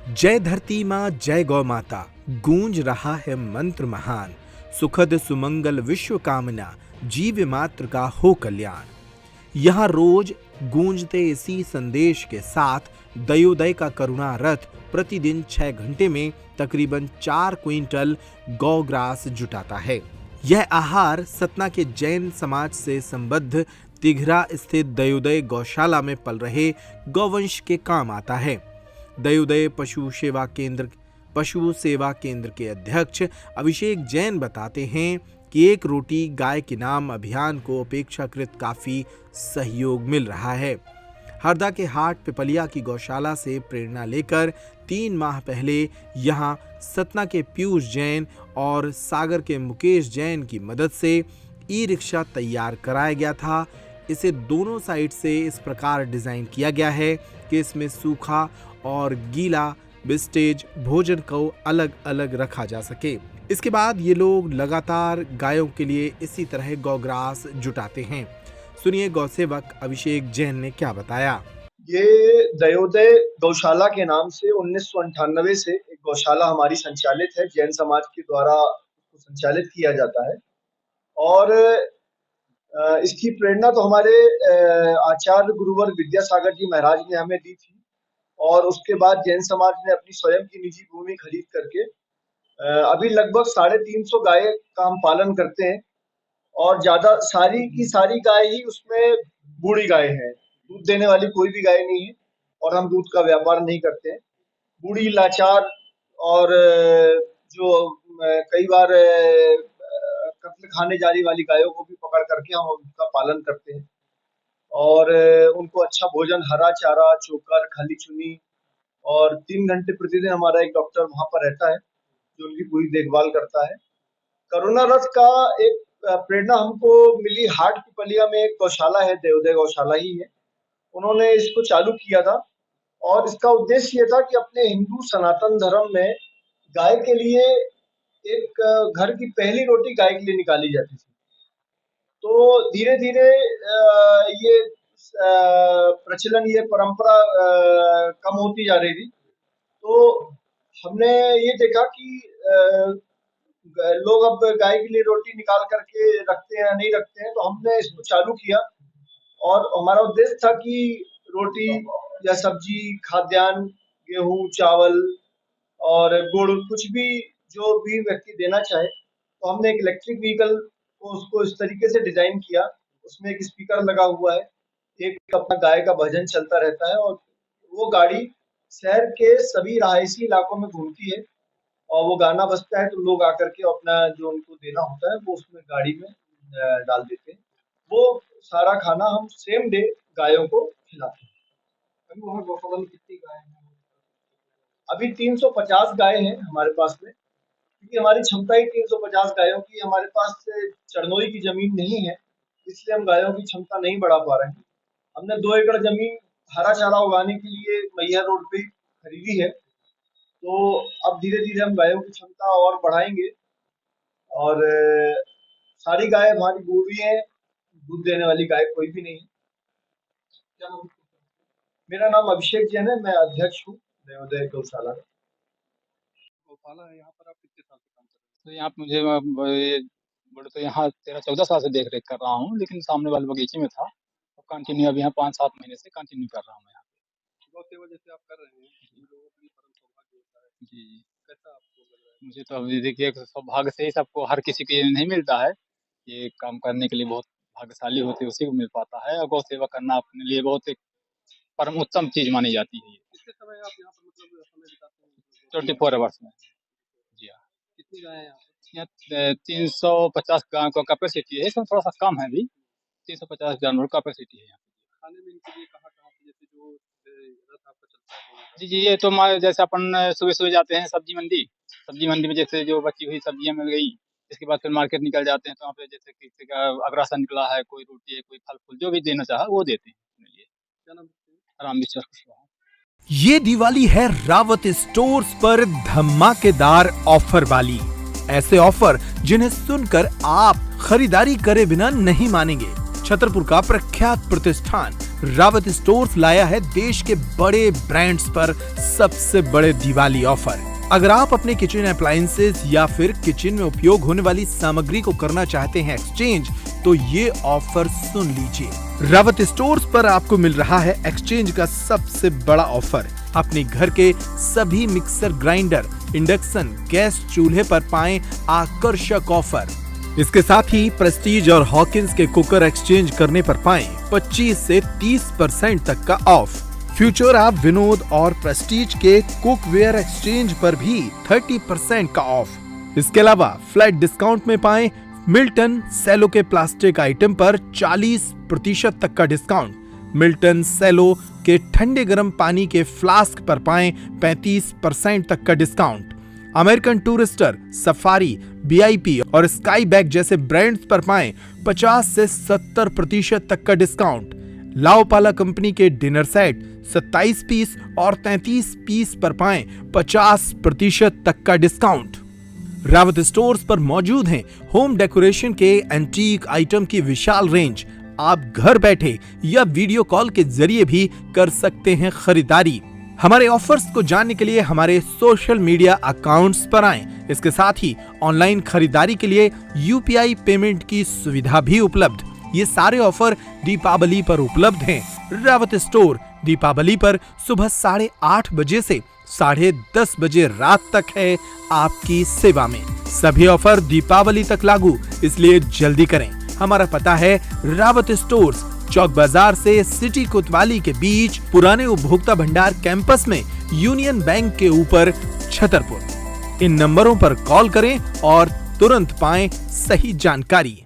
जय धरती माँ जय गौ माता, गूंज रहा है मंत्र महान। सुखद सुमंगल विश्व कामना, जीव मात्र का हो कल्याण। यहाँ रोज गूंजते इसी संदेश के साथ दयोदय का करुणा रथ प्रतिदिन 6 घंटे में तकरीबन 4 क्विंटल गौग्रास जुटाता है। यह आहार सतना के जैन समाज से संबद्ध तिघरा स्थित दयोदय गौशाला में पल रहे गौवंश के काम आता है। दयोदय पशु सेवा केंद्र के अध्यक्ष अभिषेक जैन बताते हैं कि एक रोटी गाय के नाम अभियान को अपेक्षाकृत काफी सहयोग मिल रहा है। हरदा के हाट पिपलिया की गौशाला से प्रेरणा लेकर 3 माह पहले यहां सतना के पीयूष जैन और सागर के मुकेश जैन की मदद से ई-रिक्शा तैयार कराया गया था। इसे दोनों साइड से इस प्रकार डिजाइन किया गया है कि इसमें सूखा और गीला वेस्टेज भोजन को अलग अलग रखा जा सके। इसके बाद ये लोग लगातार गायों के लिए इसी तरह गौग्रास जुटाते हैं। सुनिए गौसेवक अभिषेक जैन ने क्या बताया। ये दयोदय गौशाला के नाम से 1998 से एक गौशाला हमारी संचालित है, जैन समाज के द्वारा संचालित किया जाता है। और इसकी प्रेरणा तो हमारे आचार्य गुरुवर विद्यासागर जी महाराज ने हमें दी थी, और उसके बाद जैन समाज ने अपनी स्वयं की निजी भूमि खरीद करके अभी लगभग 350 गाय का हम पालन करते हैं। और ज्यादा सारी की सारी गाय ही उसमें बूढ़ी गाय है, दूध देने वाली कोई भी गाय नहीं है। और हम दूध का व्यापार नहीं करते हैं। बूढ़ी लाचार और जो कई बार कत्ल खाने जाने वाली गायों को भी पकड़ करके हम उनका पालन करते हैं। और उनको अच्छा भोजन, हरा चारा, चोकर, खली चुनी, और 3 घंटे प्रतिदिन हमारा एक डॉक्टर वहां पर रहता है जो उनकी पूरी देखभाल करता है। करुणा रथ का एक प्रेरणा हमको मिली, हाट पिपलिया में एक गौशाला है, देवदय गौशाला ही है, उन्होंने इसको चालू किया था। और इसका उद्देश्य ये था कि अपने हिंदू सनातन धर्म में गाय के लिए एक घर की पहली रोटी गाय के लिए निकाली जाती थी। तो धीरे धीरे ये प्रचलन, ये परंपरा कम होती जा रही थी। तो हमने ये देखा कि लोग अब गाय के लिए रोटी निकाल करके रखते हैं या नहीं रखते हैं, तो हमने इसको चालू किया। और हमारा उद्देश्य था कि रोटी या सब्जी, खाद्यान्न, गेहूं, चावल और गुड़, कुछ भी जो भी व्यक्ति देना चाहे, तो हमने एक इलेक्ट्रिक व्हीकल को उसको इस तरीके से डिजाइन किया, उसमें एक स्पीकर लगा हुआ है, एक अपना गाय का भजन चलता रहता है, और वो गाड़ी शहर के सभी रहायशी इलाकों में घूमती है। और वो गाना बजता है तो लोग आकर के अपना जो उनको देना होता है वो उसमें गाड़ी में डाल देते हैं। वो सारा खाना हम सेम डे गायों को खिलाते हैं। अभी वहाँ गौशाला में कितनी गाय हैं? अभी 350 गाय हैं हमारे पास में, क्योंकि हमारी क्षमता ही 350 गायों की। हमारे पास चरनोई की जमीन नहीं है, इसलिए हम गायों की क्षमता नहीं बढ़ा पा रहे हैं। हमने 2 एकड़ जमीन हरा चारा उगाने के लिए मैहर रोड पे खरीदी है। तो अब धीरे धीरे हम गायों की क्षमता और बढ़ाएंगे। और सारी गाय हमारी बूढ़ी है, दूध देने वाली गाय कोई भी नहीं है। क्या नाम? मेरा नाम अभिषेक जैन है, मैं अध्यक्ष हूँ दयोदय गौशाला का। गौशाला है यहाँ पर, आप कितने साल से काम कर रहे हैं? तो यहाँ पे मुझे बोले तो यहाँ 13-14 साल से देख रेख कर रहा हूँ, लेकिन सामने वाले बगीचे में था। अब कंटिन्यू अभी यहाँ 5-7 महीने से कंटिन्यू कर रहा हूँ यहाँ पे। गौ सेवा जैसे आप कर रहे हैं, लोगों के लिए परम सौभाग्य होता है। जी, कैसा आपको लग रहा है? मुझे तो अभी देखिए सौभाग्य से ही सबको, हर किसी को ये नहीं मिलता है। ये काम करने के लिए बहुत भाग्यशाली होते, उसी को मिल पाता है। और गौ सेवा करना अपने लिए बहुत एक परम उत्तम चीज मानी जाती है। कितने समय आप यहाँ पर मतलब समय बिताते हैं? 24 आवर्स में। जी हाँ। कितनी गाय है यहाँ? 350 गायों का कैपेसिटी है, इसमें थोड़ा सा कम है अभी। 350 जानवर कैपेसिटी है यहाँ। खाने में इनके लिए कहाँ से, जैसे जो रथ आपका चलता है? जी, ये तो जैसे अपन सुबह जाते हैं सब्जी मंडी में जैसे जो बची हुई सब्जियां मिल गई, इसके बाद फिर मार्केट निकल जाते हैं, तो वहाँ पे जैसे किसी का अग्रासन निकला है, कोई रोटी है, कोई फल फूल, जो भी देना चाहा वो देते हैं अपने लिए। क्या नाम? राम विश्वास कुशवाहा। ये दिवाली है रावत स्टोर्स पर धमाकेदार ऑफर वाली। ऐसे ऑफर जिन्हें सुनकर आप खरीदारी करे बिना नहीं मानेंगे। छतरपुर का प्रख्यात प्रतिष्ठान रावत स्टोर्स लाया है देश के बड़े ब्रांड्स पर सबसे बड़े दिवाली ऑफर। अगर आप अपने किचन अप्लायंसेस या फिर किचन में उपयोग होने वाली सामग्री को करना चाहते हैं एक्सचेंज, तो ये ऑफर सुन लीजिए। रावत स्टोर्स पर आपको मिल रहा है एक्सचेंज का सबसे बड़ा ऑफर। अपने घर के सभी मिक्सर ग्राइंडर, इंडक्शन, गैस चूल्हे पर पाएं आकर्षक ऑफर। इसके साथ ही प्रेस्टीज और हॉकिंस के कुकर एक्सचेंज करने पर पाएं 25 से 30% तक का ऑफ। फ्यूचर आप विनोद और प्रेस्टीज के कुकवेयर एक्सचेंज पर भी 30% का ऑफ। इसके अलावा फ्लैट डिस्काउंट में पाएं मिल्टन सेलो के प्लास्टिक आइटम पर 40% तक का डिस्काउंट। मिल्टन सेलो के ठंडे गर्म पानी के फ्लास्क पर पाएं 35% तक का discount. American tourister, Safari, VIP और स्काई बैग जैसे ब्रांड्स पर पाएं 50 से 70% तक का डिस्काउंट। लाओपाला कंपनी के डिनर सेट 27 पीस और 33 पीस पर पाएं 50% तक का डिस्काउंट। रावत स्टोर्स पर मौजूद हैं होम डेकोरेशन के एंटीक आइटम की विशाल रेंज। आप घर बैठे या वीडियो कॉल के जरिए भी कर सकते हैं खरीदारी। हमारे ऑफर्स को जानने के लिए हमारे सोशल मीडिया अकाउंट्स पर आएं। इसके साथ ही ऑनलाइन खरीदारी के लिए UPI पेमेंट की सुविधा भी उपलब्ध। ये सारे ऑफर दीपावली पर उपलब्ध हैं। रावत स्टोर दीपावली पर सुबह 8:30 बजे से 10:30 बजे रात तक है आपकी सेवा में। सभी ऑफर दीपावली तक लागू, इसलिए जल्दी करें। हमारा पता है रावत स्टोर्स, चौक बाजार से सिटी कोतवाली के बीच, पुराने उपभोक्ता भंडार कैंपस में, यूनियन बैंक के ऊपर, छतरपुर। इन नंबरों पर कॉल करें और तुरंत पाएं सही जानकारी।